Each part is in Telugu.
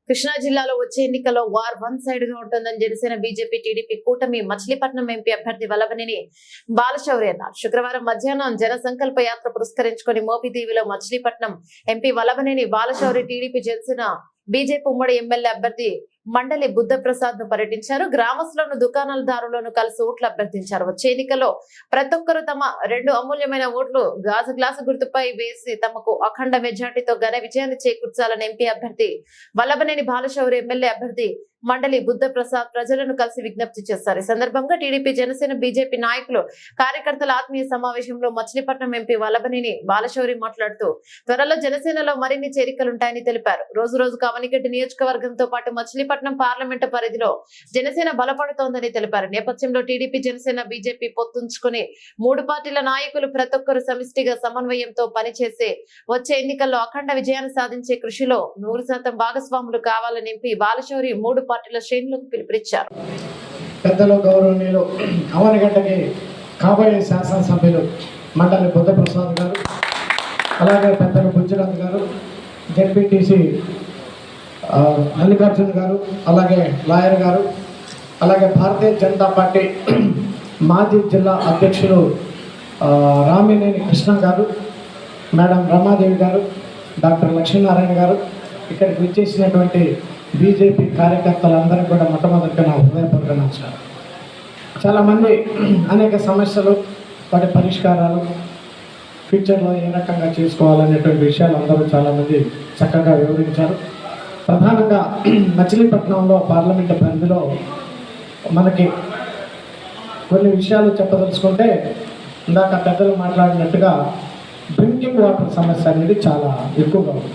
కృష్ణా జిల్లాలో వచ్చే ఎన్నికల్లో వార్ వన్ సైడ్ గా ఉంటుందని జనసేన బీజేపీ టీడీపీ కూటమి మచిలీపట్నం ఎంపీ అభ్యర్థి వల్లభనేని బాలశౌరి అన్నారు. శుక్రవారం మధ్యాహ్నం జన సంకల్ప యాత్ర పురస్కరించుకుని మోపిదేవిలో Machilipatnam MP Vallabhaneni Balashowry TDP Janasena BJP ఉమ్మడి ఎమ్మెల్యే అభ్యర్థి మండలి బుద్ధప్రసాద్ ను పర్యటించారు. గ్రామస్తులను దుకాణదారులను కలిసి ఓట్లు అభ్యర్థించారు. వచ్చే ఎన్నికల్లో ప్రతి ఒక్కరూ తమ 2 అమూల్యమైన ఓట్లు గాజు గ్లాసు గుర్తుపై వేసి తమకు అఖండ మెజార్టీతో ఘన విజయాన్ని చేకూర్చాలని ఎంపీ అభ్యర్థి వల్లభనేని బాలశౌరి ఎమ్మెల్యే అభ్యర్థి మండలి బుద్ధప్రసాద్ ప్రజలను కలిసి విజ్ఞప్తి చేశారు. ఈ సందర్భంగా టీడీపీ జనసేన బీజేపీ నాయకులు కార్యకర్తల ఆత్మీయ సమావేశంలో మచిలీపట్నం ఎంపీ వల్లభనేని బాలశౌరి మాట్లాడుతూ త్వరలో జనసేనలో మరిన్ని చేరికలుంటాయని తెలిపారు. రోజు రోజుకు అవనిగడ్డ నియోజకవర్గంతో పాటు మచిలీపట్నం పార్లమెంటు పరిధిలో జనసేన బలపడుతోందని తెలిపారు. నేపథ్యంలో టీడీపీ జనసేన బీజేపీ పొత్తుంచుకుని 3 పార్టీల నాయకులు ప్రతి ఒక్కరు సమిష్టిగా సమన్వయంతో పనిచేసే వచ్చే ఎన్నికల్లో అఖండ విజయాన్ని సాధించే కృషిలో 100% భాగస్వాములు కావాలని ఎంపీ బాలశౌరి 3 పార్టీల శ్రేణులకు పిలుపునిచ్చారు. పెద్దలు గౌరవనీయులు అవనిగడ్డకి కాబోయే శాసనసభ్యులు మండలి బుద్ధప్రసాద్ గారు, అలాగే పెద్దలు బుజ్జిరాజు గారు, జెడ్పీటీసీ మల్లికార్జున గారు, అలాగే లాయర్ గారు, అలాగే భారతీయ జనతా పార్టీ మాజీ జిల్లా అధ్యక్షులు రామినేని కృష్ణ గారు, మేడం రమాదేవి గారు, డాక్టర్ లక్ష్మీనారాయణ గారు, ఇక్కడికి విచ్చేసినటువంటి బీజేపీ కార్యకర్తలందరికీ కూడా మొట్టమొదటిగా నా హృదయపూర్వక నమస్కారం. చాలామంది అనేక సమస్యలు, వాటి పరిష్కారాలు, ఫ్యూచర్లో ఏ రకంగా చేసుకోవాలనేటువంటి విషయాలు అందరూ చాలామంది చక్కగా వివరించారు. ప్రధానంగా మచిలీపట్నంలో పార్లమెంటు పరిధిలో మనకి కొన్ని విషయాలు చెప్పదలుచుకుంటే, ఇందాక పెద్దలు మాట్లాడినట్టుగా డ్రింకింగ్ వాటర్ సమస్య అనేది చాలా ఎక్కువగా ఉంది.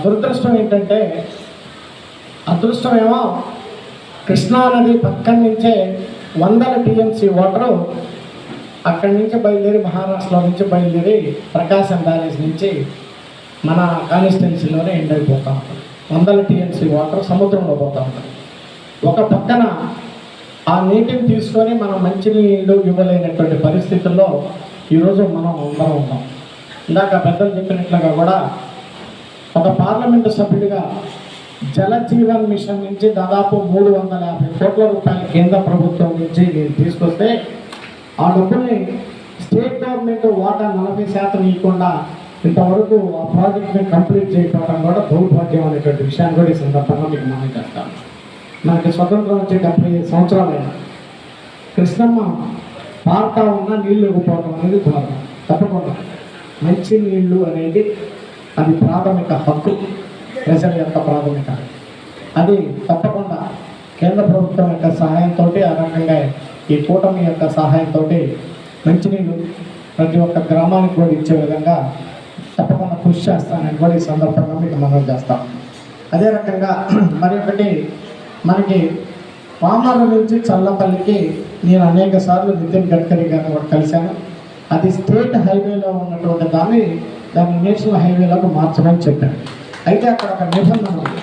దురదృష్టం ఏంటంటే, అదృష్టమేమో కృష్ణా నది పక్కన నుంచే 100 టీఎంసీ వాటరు అక్కడి నుంచి బయలుదేరి మహారాష్ట్రలో నుంచి బయలుదేరి ప్రకాశం బ్యారేజ్ నుంచి మన కాన్స్టిట్యున్సీలోనే ఎండ్ అయిపోతూ ఉంటుంది. 100 టీఎంసీ వాటర్ సముద్రంలో పోతూ ఉంటుంది. ఒక పక్కన ఆ నీటిని తీసుకొని మనం మంచినీళ్ళు ఇవ్వలేనటువంటి పరిస్థితుల్లో ఈరోజు మనం అందరం ఉన్నాం. ఇందాక పెద్దలు చెప్పినట్లుగా కూడా ఒక పార్లమెంటు సభ్యుడిగా జల జీవన్ మిషన్ నుంచి దాదాపు 350 కోట్ల రూపాయలు కేంద్ర ప్రభుత్వం నుంచి తీసుకొస్తే ఆ డబ్బుల్ని స్టేట్ గవర్నమెంట్ వాటా 40% ఇవ్వకుండా ఇంతవరకు ఆ ప్రాజెక్ట్ని కంప్లీట్ చేయకపోవడం కూడా దౌర్భాగ్యం అనేటువంటి విషయాన్ని కూడా ఈ సందర్భంగా మీకు మనం చేస్తాను. మనకి స్వతంత్రం వచ్చే 75 సంవత్సరాలైన కృష్ణమ్మ పారుతా ఉన్న నీళ్లు ఇవ్వకపోవడం అనేది దారుణం. తప్పకుండా మంచి నీళ్లు అనేది అది ప్రాథమిక హక్కు, ప్రజల యొక్క ప్రాథమిక హక్కు. అది తప్పకుండా కేంద్ర ప్రభుత్వం యొక్క సహాయంతో, ఆ రకంగా ఈ కూటమి యొక్క సహాయంతో మంచినీళ్ళు ప్రతి ఒక్క గ్రామానికి కూడా ఇచ్చే విధంగా తప్పకుండా కృషి చేస్తానని కూడా ఈ సందర్భంగా మీకు మనం చేస్తాం. అదే రకంగా మరి ఒకటి, మనకి పామర్రు నుంచి చల్లపల్లికి నేను అనేక సార్లు నితిన్ గడ్కరీ గారిని కూడా కలిశాను. అది స్టేట్ హైవేలో ఉన్నటువంటి దాన్ని నేషనల్ హైవేలకు మార్చమని చెప్పాను. అయితే అక్కడ ఒక నిబంధన ఉంది.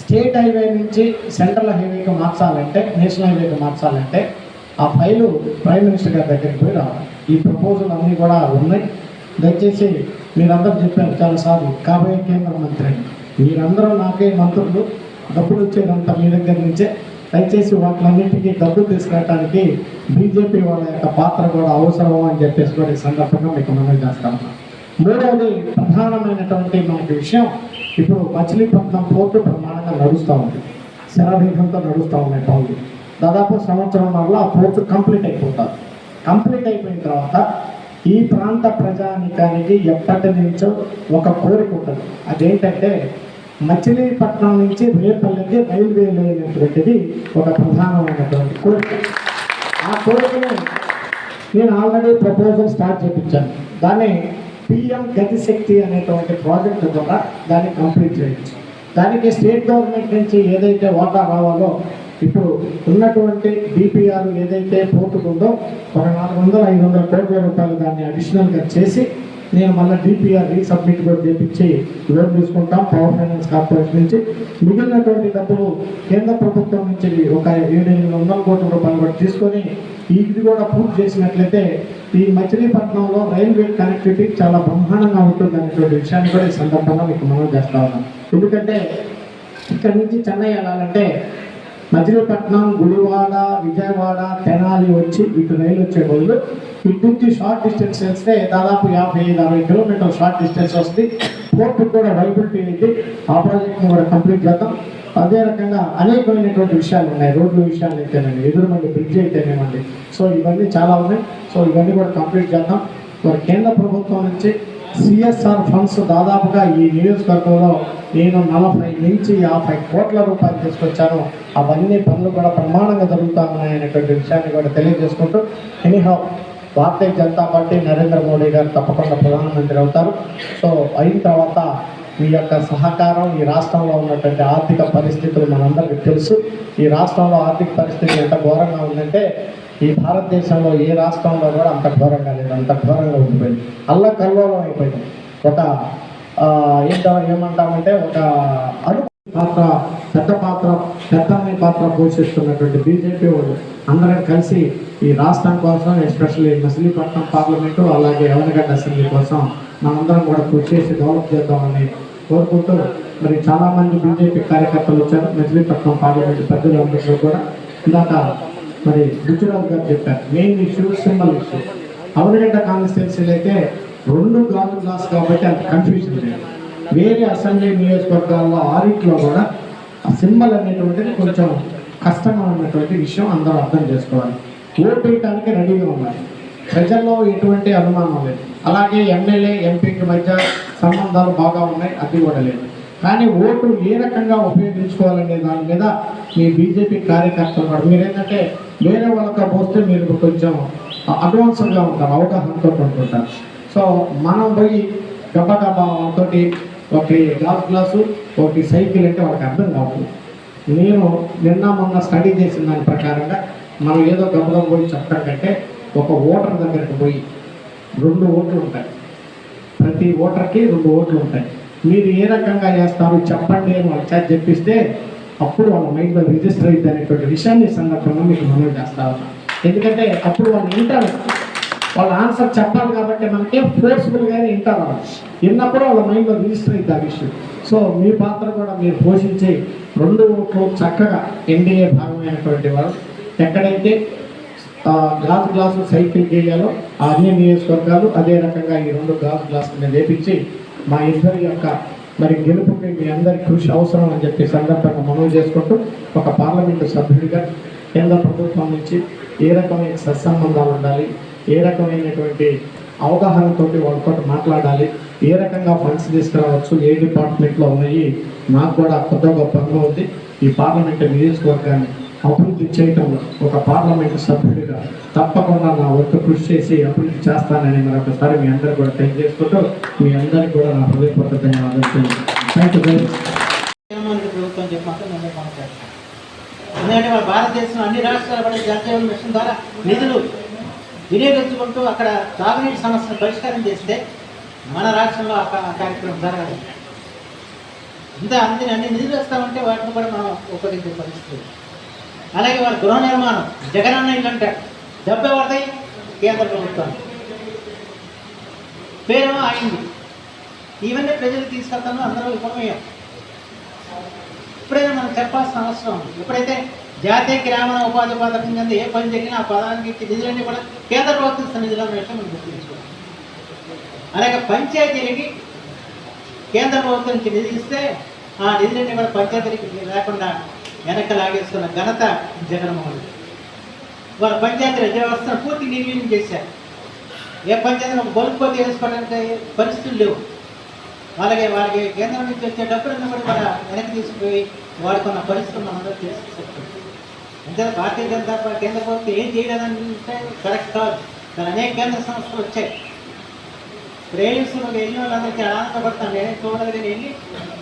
స్టేట్ హైవే నుంచి సెంట్రల్ హైవేకి మార్చాలంటే, నేషనల్ హైవేకి మార్చాలంటే ఆ ఫైలు ప్రైమ్ మినిస్టర్ గారి దగ్గరికి పోయి రావాలి. ఈ ప్రపోజల్ అన్నీ కూడా ఉన్నాయి. దయచేసి మీరందరూ చెప్పారు చాలాసార్లు, కాబోయే కేంద్ర మంత్రి అని. మీరందరూ నాకే మంత్రులు, డబ్బులు వచ్చేదంతా మీ దగ్గర నుంచే. దయచేసి వాటిలన్నింటికీ డబ్బులు తీసుకురావడానికి బీజేపీ వాళ్ళ యొక్క పాత్ర కూడా అవసరం అని చెప్పేసి కూడా ఈ సందర్భంగా మీకు మనం చేస్తాము. మూడవది, ప్రధానమైనటువంటి మనకి విషయం, ఇప్పుడు మచిలీపట్నం పోర్టు ప్రమాణంగా నడుస్తూ ఉంది. శరవేగంతో నడుస్తూ ఉన్నాయి పనులు. దాదాపు సంవత్సరం వల్ల ఆ పోర్టు కంప్లీట్ అయిపోతుంది. కంప్లీట్ అయిపోయిన తర్వాత ఈ ప్రాంత ప్రజానికానికి ఎప్పటి నుంచో ఒక కోరిక ఉంటుంది. అదేంటంటే, మచిలీపట్నం నుంచి రేపల్లికి రైల్వే లేనటువంటిది ఒక ప్రధానమైనటువంటి కోరిక. ఆ కోరికని నేను ఆల్రెడీ ప్రపోజల్ స్టార్ట్ చేయించాను. దాన్ని PM గతిశక్తి అనేటువంటి ప్రాజెక్టు ద్వారా దాన్ని కంప్లీట్ చేయొచ్చు. దానికి స్టేట్ గవర్నమెంట్ నుంచి ఏదైతే వాటా రావాలో, ఇప్పుడు ఉన్నటువంటి DPR ఏదైతే పోర్టుకుందో ఒక 400-500 కోట్ల రూపాయలు దాన్ని అడిషనల్గా చేసి నేను మళ్ళీ DPR రీసబ్మిట్ కూడా చేపించి లోన్ తీసుకుంటాం పవర్ ఫైనాన్స్ కార్పొరేషన్ నుంచి. మిగిలినటువంటి డబ్బులు కేంద్ర ప్రభుత్వం నుంచి ఒక 700-800 కోట్ల రూపాయలు కూడా తీసుకొని ఇది కూడా పూర్తి చేసినట్లయితే ఈ మచిలీపట్నంలో రైల్వే కనెక్టివిటీ చాలా బ్రహ్మాండంగా ఉంటుంది అనేటువంటి విషయాన్ని కూడా ఈ సందర్భంగా మీకు మనం చేస్తా ఉన్నాం. ఎందుకంటే ఇక్కడి నుంచి చెన్నై వెళ్ళాలంటే మచిలీపట్నం, గుడివాడ, విజయవాడ, తెనాలి వచ్చి ఇటు రైలు వచ్చే బదులు ఇటు నుంచి షార్ట్ డిస్టెన్స్ వెళ్తే దాదాపు 55-60 కిలోమీటర్ల షార్ట్ డిస్టెన్స్ వస్తుంది. పోర్ట్ కూడా వైబిలిటీ ఉంది. ఆ ప్రాజెక్ట్ని కూడా కంప్లీట్ చేద్దాం. అదే రకంగా అనేకమైనటువంటి విషయాలు ఉన్నాయి. రోడ్ల విషయాలు అయితేనండి, ఎదురుమండి బ్రిడ్జ్ అయితేనేమండి. సో ఇవన్నీ చాలా ఉన్నాయి. సో ఇవన్నీ కూడా కంప్లీట్ చేద్దాం. మరి కేంద్ర ప్రభుత్వం నుంచి సిఎస్ఆర్ ఫండ్స్ దాదాపుగా ఈ నియోజకవర్గంలో నేను 40 నుంచి 50 కోట్ల రూపాయలు తీసుకొచ్చాను. అవన్నీ పనులు కూడా ప్రమాణంగా జరుగుతూ ఉన్నాయనేటువంటి విషయాన్ని కూడా తెలియజేసుకుంటూ, ఎనీహౌ భారతీయ జనతా పార్టీ నరేంద్ర మోడీ గారు తప్పకుండా ప్రధానమంత్రి అవుతారు. సో అయిన తర్వాత మీ యొక్క సహకారం, ఈ రాష్ట్రంలో ఉన్నటువంటి ఆర్థిక పరిస్థితులు మనందరికీ తెలుసు. ఈ రాష్ట్రంలో ఆర్థిక పరిస్థితి ఎంత ఘోరంగా ఉందంటే ఈ భారతదేశంలో ఏ రాష్ట్రంలో కూడా అంత ఘోరంగా లేదు, అంత ఘోరంగా ఉండిపోయింది. అల్లకల్లోలం అయిపోయింది. ఒక ఏమంటామంటే ఒక పెద్ద పాత్ర పోషిస్తున్నటువంటి బీజేపీ వాళ్ళు అందరం కలిసి ఈ రాష్ట్రం కోసం, ఎస్పెషల్లీ మచిలీపట్నం పార్లమెంటు అలాగే యవనగడ్డ అసెంబ్లీ కోసం మనందరం కూడా కృషి చేసి డెవలప్ చేద్దామని కోరుకుంటూ, మరి చాలామంది బీజేపీ కార్యకర్తలు వచ్చారు. మచిలీపట్నం పార్లమెంటు పెద్దలందరూ కూడా ఇందాక మరి గుజరాత్ గారు చెప్పారు, main issue symbol issue. Avanigadda కాన్స్టిట్యున్సీలు అయితే 2 గాజు గ్లాస్ కాబట్టి అంత కన్ఫ్యూజన్ లేదు. వేరే అసెంబ్లీ నియోజకవర్గాల్లో 6 కూడా ఆ సింబల్ అనేటువంటిది కొంచెం కష్టంగా ఉన్నటువంటి విషయం అందరూ అర్థం చేసుకోవాలి. ఓటు వేయడానికి రెడీగా ఉన్నారు, ప్రజల్లో ఎటువంటి అనుమానం లేదు. అలాగే ఎమ్మెల్యే ఎంపీకి మధ్య సంబంధాలు బాగా ఉన్నాయి, అది కూడా లేదు. కానీ ఓటు ఏ రకంగా ఉపయోగించుకోవాలనే దాని మీద మీ బీజేపీ కార్యకర్తలు కూడా మీరు ఏంటంటే వేరే వాళ్ళకి పోస్తే మీరు కొంచెం అడ్వాన్స్గా ఉంటారు, అవగాహనతో ఉంటుంటారు. సో మనం పోయి గబగబా వాళ్ళతోటి ఒకటి గ్లాసు ఒకటి సైకిల్ అంటే వాళ్ళకి అర్థం కావాలి. నేను మొన్న స్టడీ చేసిన దాని ప్రకారంగా మనం ఏదో గబగబా పోయి చెప్పడం కంటే ఒక ఓటర్ దగ్గరికి పోయి 2 ఓట్లు ఉంటాయి, ప్రతి ఓటర్కి 2 ఓట్లు ఉంటాయి. మీరు ఏ రకంగా చేస్తారు చెప్పండి అని వాళ్ళ చేత చెప్పిస్తే అప్పుడు వాళ్ళ మైండ్లో రిజిస్టర్ అయింది అనేటువంటి విషయాన్ని సందర్భంగా మీకు మనవి చేస్తా ఉన్నాం. ఎందుకంటే అప్పుడు వాళ్ళు వింటారు, వాళ్ళ ఆన్సర్ చెప్పాలి కాబట్టి మనకి ఫోర్స్ఫుల్గానే వింటారు. వాళ్ళు విన్నప్పుడు వాళ్ళ మైండ్లో రిజిస్టర్ అయింది ఆ విషయం. సో మీ పాత్ర కూడా మీరు పోషించి 2 ఓట్లు చక్కగా ఎన్డీఏ భాగమైనటువంటి వాళ్ళు ఎక్కడైతే గ్లాసు సైకిల్ గేయాలో ఆ అన్ని నియోజకవర్గాలు అదే రకంగా ఈ 2 గ్లాసులను లేపించి మా ఇద్దరి యొక్క మరి గెలుపుకి మీ అందరి కృషి అవసరం అని చెప్పి సందర్భంగా మనవి చేసుకుంటూ, ఒక పార్లమెంటు సభ్యుడిగా కేంద్ర ప్రభుత్వం నుంచి ఏ రకమైన సత్సంబంధాలు ఉండాలి, ఏ రకమైనటువంటి అవగాహనతోటి వాళ్ళతో మాట్లాడాలి, ఏ రకంగా ఫండ్స్ తీసుకురావచ్చు, ఏ డిపార్ట్మెంట్లో ఉన్నాయి, నాకు కూడా కొత్త గొప్ప అనుభవం ఉంది. ఈ పార్లమెంటు నియోజకవర్గాన్ని అభివృద్ధి చేయటంలో ఒక పార్లమెంటు సభ్యుడిగా తప్పకుండా నా వంతు కృషి చేసి అభివృద్ధి చేస్తానని మరొకసారి మీ అందరూ కూడా తెలియజేసుకుంటూ మీ అందరికీ కూడా నా హృదయపూర్వక ధన్యవాదాలు. Thank you very much. ప్రభుత్వం చెప్పి మాత్రం ఎందుకంటే మన భారతదేశంలో అన్ని రాష్ట్రాల పడే జలజీవన్ మిషన్ ద్వారా నిధులు వినియోగించుకుంటూ అక్కడ తాగునీటి సమస్యను పరిష్కారం చేస్తే మన రాష్ట్రంలో ఆ కార్యక్రమం జరగదు. అన్ని నిధులు వస్తామంటే వాటిని కూడా మనం ఉపయోగించే పరిస్థితి. అలాగే వాళ్ళ గృహ నిర్మాణం జగనన్న ఇల్లు అంటారు, డబ్బే పడతాయి కేంద్ర ప్రభుత్వం పేరేమో అయింది. ఇవన్నీ ప్రజలు తీసుకెళ్తాను అందరూ విఫలమయ్యాం. ఇప్పుడైనా మనం చెప్పాల్సిన అవసరం ఉంది. ఎప్పుడైతే జాతీయ గ్రామీణ ఉపాధి పథకం కింద ఏ పని జరిగినా ఆ పథకానికి నిధులన్నీ కూడా కేంద్ర ప్రభుత్వం ఇస్తున్న నిధులు అనే విషయం మనం గుర్తించుకోవాలి. అలాగే పంచాయతీలకి కేంద్ర ప్రభుత్వం నుంచి నిధులు ఇస్తే ఆ నిధులన్నీ కూడా పంచాయతీలకి లేకుండా వెనక లాగేసుకున్న ఘనత జగన్మోహన్ రెడ్డి. వాళ్ళ పంచాయతీల వ్యవస్థను పూర్తి నిర్వీర్యం చేశారు. ఏ పంచాయతీ ఒక బలుపుకోతే వేసుకోవడానికి పరిస్థితులు లేవు. వాళ్ళకి కేంద్రం నుంచి వచ్చే డబ్బులన్నీ కూడా మన వెనక్కి తీసుకుపోయి వాడుకున్న పరిస్థితులు మనందరూ తీసుకుంటాం. అంతే భారతీయ జనతా పార్టీ కేంద్ర ప్రభుత్వం ఏం చేయలేదంటే కరెక్ట్ కాదు. కానీ అనేక కేంద్ర సంస్థలు వచ్చాయి. రేల్స్లో వెళ్ళిన వాళ్ళందరికీ ఆనందపడతాను. నేనే చూడాలి వెళ్ళి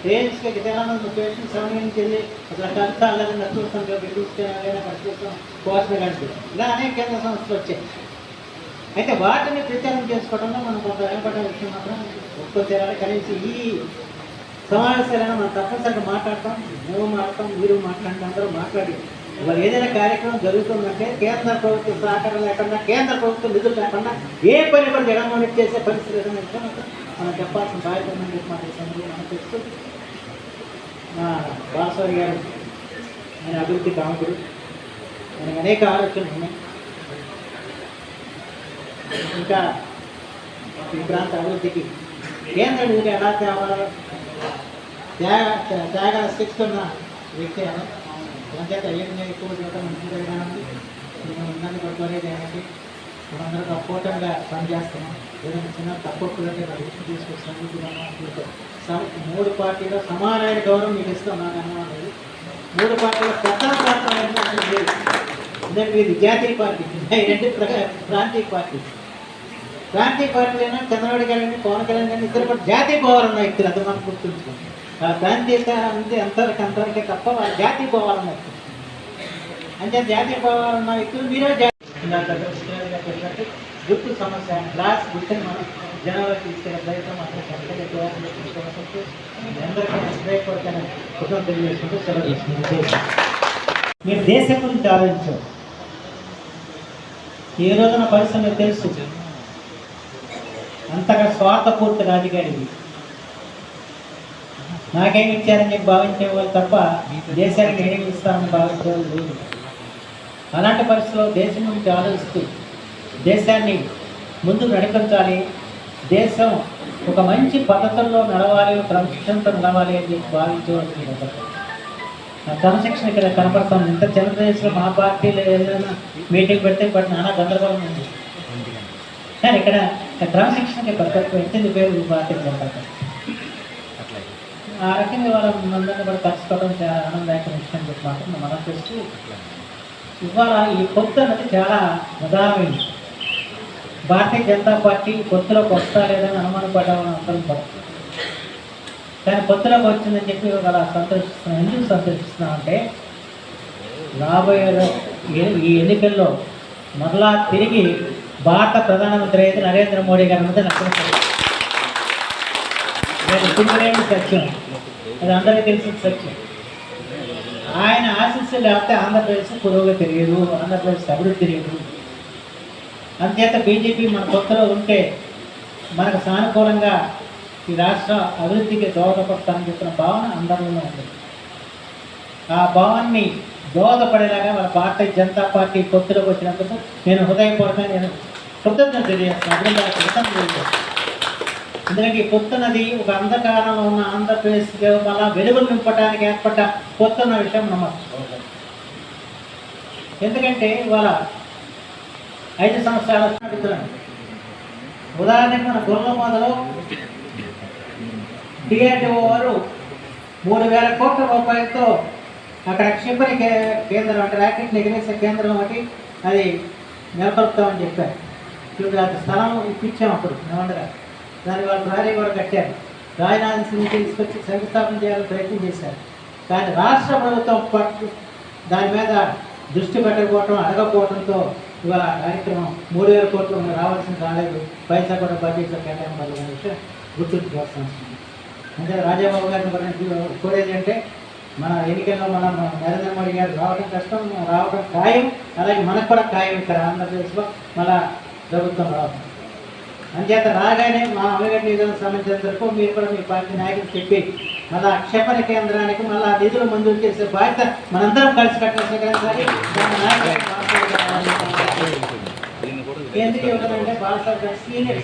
రేల్స్కి చాలామంది పేషెంట్స్ నుంచి వెళ్ళి అసలు కలిసి అలాగే నచ్చుతాం చూస్తాం కోసిన గంటలు ఇలా అనేక కేంద్ర సంస్థలు వచ్చాయి. అయితే వాటిని ప్రచారం చేసుకోవడంలో మనం కొంత వెనపడ్డ విషయం మాత్రం ఒప్పుకోవాలి. కనీసం ఈ సమావేశాలను మనం తప్పనిసరిగా మాట్లాడతాం. నువ్వు మాట్లాడతాం, మీరు మాట్లాడండి, అందరూ మాట్లాడి ఇవాళ ఏదైనా కార్యక్రమం జరుగుతుందంటే కేంద్ర ప్రభుత్వ సహకారం లేకుండా, కేంద్ర ప్రభుత్వం నిధులు లేకుండా ఏ పని కూడా జగన్మోహన్ రెడ్డి చేసే పరిస్థితి ఏదైనా మనం చెప్పాల్సిన బాధ్యత ఉందని చెప్పి మనం తెలుస్తూ మా బాలస్వామి గారు ఆయన అభివృద్ధి కాముకుడు, ఆయనకు అనేక ఆలోచనలు ఉన్నాయి. ఇంకా ఈ ప్రాంత అభివృద్ధికి కేంద్ర నిధులు ఎలా తేవాలో త్యాగాల శక్తి ఉన్న వ్యక్తి ఆయన. దానిచేత ఏదైనా ఎక్కువ చూడటం మంచిగా ఉంది. మనం ఉందని పట్టుకోలేదు ఆయనకి. మనందరూ అపోటంగా పనిచేస్తున్నాం. ఏదైనా చిన్న తక్కువ అంటే నా దృష్టి తీసుకొస్తాను. మూడు పార్టీలో సమానమైన గౌరవం మీకు ఇస్తాం. నాకు అనుమానం లేదు. మూడు పార్టీలో పెద్దల ప్రాంతం లేదు. ఎందుకంటే ఇది జాతీయ పార్టీ, రెండు ప్రాంతీయ పార్టీ. ప్రాంతీయ పార్టీలైనా చంద్రబాబు గారిని పవన్ కళ్యాణ్ గారిని ఇద్దరు కూడా జాతీయ పవర్ ఉన్న వ్యక్తులు. అది మనం గుర్తుంచుకోండి. ప్రాంతీయత అంటే అంతవరకే తప్ప వాళ్ళు జాతీయ పవర్ ఉన్న వ్యక్తులు. అంటే జాతీయ పవర్ ఉన్న వ్యక్తులు మీరే చెప్పినట్టు గుర్తు సమస్య క్లాస్ గుర్తుని మనం జనాలకు తీసుకెళ్ళే ప్రయత్నం మాత్రం చక్కగా తీసుకోవాల్సి అందరికీ హృదయపూర్వకమైన కుటుంబం తెలియజేసుకుంటూ సెలవు తీసుకుంటుంది. మీరు దేశం గురించి ఆలోచించారు. ఈ రోజున పరిశ్రమ మీకు తెలుసు, అంతగా స్వార్థపూర్తి రాజకీయాలు. నాకేమి ఇచ్చారని చెప్పి భావించే వాళ్ళు తప్ప దేశానికి ఏమి ఇస్తారని భావించే వాళ్ళు లేదు. అలాంటి పరిస్థితుల్లో దేశం గురించి ఆలోచిస్తూ దేశాన్ని ముందుకు నడిపించాలి, దేశం ఒక మంచి పద్ధతుల్లో నడవాలి, క్రమశిక్షణతో నడవాలి అని చెప్పి భావించవలసింది. ఆ క్రమశిక్షణ ఇక్కడ కనపడుతుంది. ఇంత చంద్రప్రదేశ్లో మా పార్టీలో ఏదైనా మీటింగ్ పెడితే నానా గందరగోళం ఉంది. కానీ ఇక్కడ క్రమశిక్షణకి పెట్టింది పేరు పార్టీ కనపడతాం. ఆ రకంగా వాళ్ళ మందరిని కూడా కలుసుకోవడం చాలా ఆనందదాయకమైన విషయం చెప్పి మాత్రం మనం చేస్తూ ఇవాళ ఈ పొత్తు అనేది చాలా ఉదాహరణమైంది. భారతీయ జనతా పార్టీ పొత్తులోకి వస్తా లేదని అనుమానపడ్డామని అందరం పడుతుంది. కానీ పొత్తులోకి వచ్చిందని చెప్పి వాళ్ళ సంతోషిస్తున్నాం. ఎందుకు సంతోషిస్తున్నామంటే రాబోయే ఈ ఎన్నికల్లో మరలా తిరిగి భారత ప్రధానమంత్రి అయితే నరేంద్ర మోడీ గారి మీద నచ్చలేదు. సత్యం, అది అందరికీ తెలిసిన సత్యం. ఆయన ఆశీస్సులు లేకపోతే ఆంధ్రప్రదేశ్ పురోగతి తెలియదు, ఆంధ్రప్రదేశ్ అభివృద్ధి తెలియదు. అంచేత బీజేపీ మన కొత్తలో ఉంటే మనకు సానుకూలంగా ఈ రాష్ట్ర అభివృద్ధికి దోహదపడతానని చెప్పిన భావన అందరిలో ఉంది. ఆ భావాన్ని దోహదపడేలాగా మన భారతీయ జనతా పార్టీ పొత్తులోకి వచ్చినందుకు నేను హృదయపూర్వకంగా నేను కృతజ్ఞత తెలియజేస్తాను. ఎందుకంటే ఈ పొత్తున్నది ఒక అంధకారంలో ఉన్న ఆంధ్రప్రదేశ్ మళ్ళా వెలుగులు నింపడానికి ఏర్పడ్డ పొత్తున్న విషయం మనం మర్చిపోవాలి. ఎందుకంటే ఇవాళ 5 సంవత్సరాల ఉదాహరణకు మన గొల్లమోదలో డిఆర్డిఓ వారు 3,000 కోట్ల రూపాయలతో అక్కడ క్షిపణి కేంద్రం అంటే రాకెట్ ఎగిరేసే కేంద్రం ఒకటి అది నెలకొల్పుతామని చెప్పారు. ఇప్పుడు అది స్థలం ఇప్పించాం. అప్పుడు ఏమంటారా దాని వాళ్ళు భారీ కూడా కట్టారు. రాజధాని నుంచి తీసుకొచ్చి శంకుస్థాపన చేయాలని ప్రయత్నం చేశారు. కానీ రాష్ట్ర ప్రభుత్వం దాని మీద దృష్టి పెట్టకపోవటం, అడగకపోవడంతో ఇవాళ కార్యక్రమం 3,000 కోట్లు రావాల్సింది రాలేదు. పైసా కూడా బడ్జెట్లో కేటాయించాలనే విషయం గుర్తుంచుకోవాల్సిన అవసరం. అంటే రాజాబాబు గారిని కోరేది అంటే మన ఎన్నికల్లో మనం నరేంద్ర మోడీ గారు రావడం కష్టం, రావడం ఖాయం. అలాగే మనకు కూడా ఖాయం ఇక్కడ ఆంధ్రప్రదేశ్లో మళ్ళా ప్రభుత్వం రావడం. అంచేత రాగానే మా అమలగడ్డ నిధులకు సంబంధించినందుకు మీరు కూడా మీ పార్టీ నాయకులు చెప్పి మళ్ళీ క్షేపణ కేంద్రానికి మళ్ళీ నిధులు మంజూరు చేసే బాధ్యత మనందరం కలిసి కట్టాలి. ఎందుకు ఇవ్వదంటే బాలసార్ సీనియర్